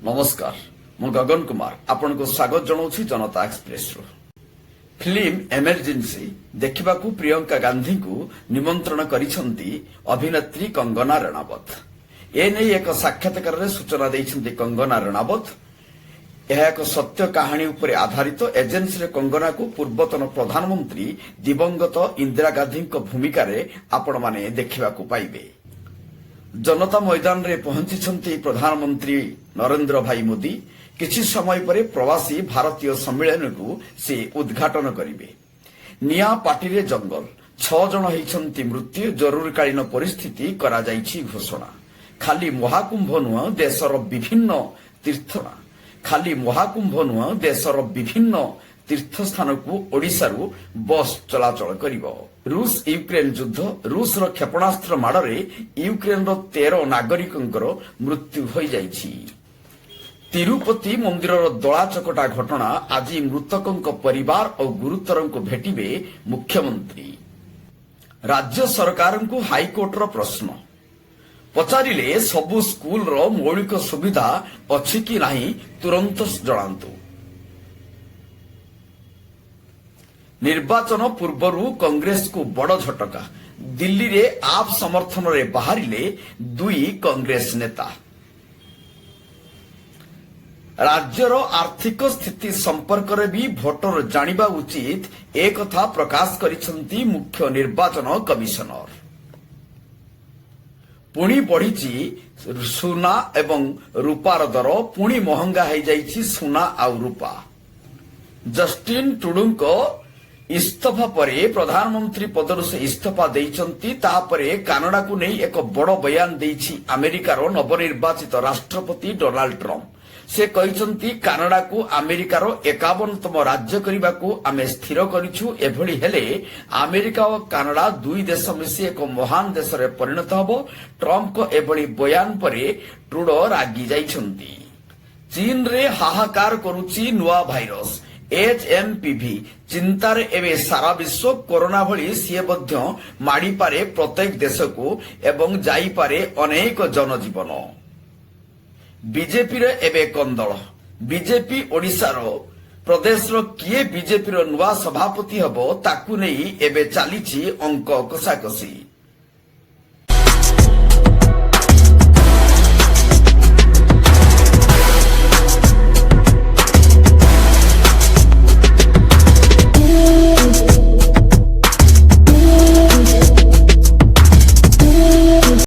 नमस्कार मु गगन कुमार आपण को स्वागत जनाऊँ जनता एक्सप्रेस रो फिल्म इमरजेंसी देखा प्रियंका गांधी को निमंत्रण करिसेंती अभिनेत्री कंगना रणावत। एने एक साक्षात्कार में सूचना देइछंती कंगना रणावत। यह एक सत्य कहानी उपर आधारित एजेंसी रे कंगना को पूर्वतन प्रधानमंत्री दिवंगत इंदिरा गांधी भूमिका रे आपण माने देखा पाइबे। जनता मैदान रे पहुंची प्रधानमंत्री नरेंद्र भाई मोदी। किछि समय पर प्रवासी भारतीय सम्मेलन को से उद्घाटन करिवे। निया पार्टी रे जंगल 6 जन होइछंती मृत्यु। जरूरीकालीन परिस्थिति करा जाइछि घोषणा। खाली महाकुंभ नुह देशर विभिन्न तीर्थना खाली महाकुंभ नुह देशर विभिन्न तीर्थस्थान को ओडिशारू बस चलाचल करिवो। रूस यूक्रेन युद्ध रूस क्षेपणास्त्र माड़े यूक्रेन 13 नागरिकों मृत्यु हो जाइछि। तिरुपति मंदिर दलाचकटा घटना आज मृतकों परिवार और गुरुतर को भेटिबे मुख्यमंत्री। राज्य सरकार को हाईकोर्ट प्रश्न पचारिले सबु स्कूल रो मौलिक सुविधा अछि कि नाही तुरंत जणांतु। निर्वाचन पूर्वरु कांग्रेस को बड़ झटका। दिल्ली रे आप समर्थन रे बाहरिले 2 कांग्रेस नेता। राज्यर आर्थिक स्थिति संपर्क में भी भोटर जानिबा उचित एक कथा प्रकाश करिसेंती मुख्य निर्वाचन कमिशनर। पुणी बढ़ी सुना एवं रूपार दर पुणी महंगा हो जाइछि सुना आउ रूपा। जस्टिन टुडू को इस्तफा परे प्रधानमंत्री पदर से इस्तफा देइछंती। तापरे कनाडा को नहीं एक बड़ बयान देइछि अमेरिकार नवनिर्वाचित राष्ट्रपति डोनाल्ड ट्रम्प। से कहिसंती कनाडा को अमेरिकार 51तम राज्य करने को आमे स्थिर करिछु। एभली हेले अमेरिका और कनाडा 2 देश मिसी एक महान देश रे परिणत हबो। ट्रम्प को एभली बयान परे ट्रुडो रागी जाइछंती। चीन रे हाहाकार करुछि नुआ भाइरस HMPV। चिंतार एवं सारा विश्व कोरोना भली सी माड़ी पारे प्रत्येक देश को एवं जाई पारे अनेक जनजीवन। बीजेपी रे एबे कंदल। बीजेपी ओडिशार प्रदेश रो किए बीजेपी रो नुआ सभापति हबो ताकू नहीं एबे चालीछि अंक कषाकषि।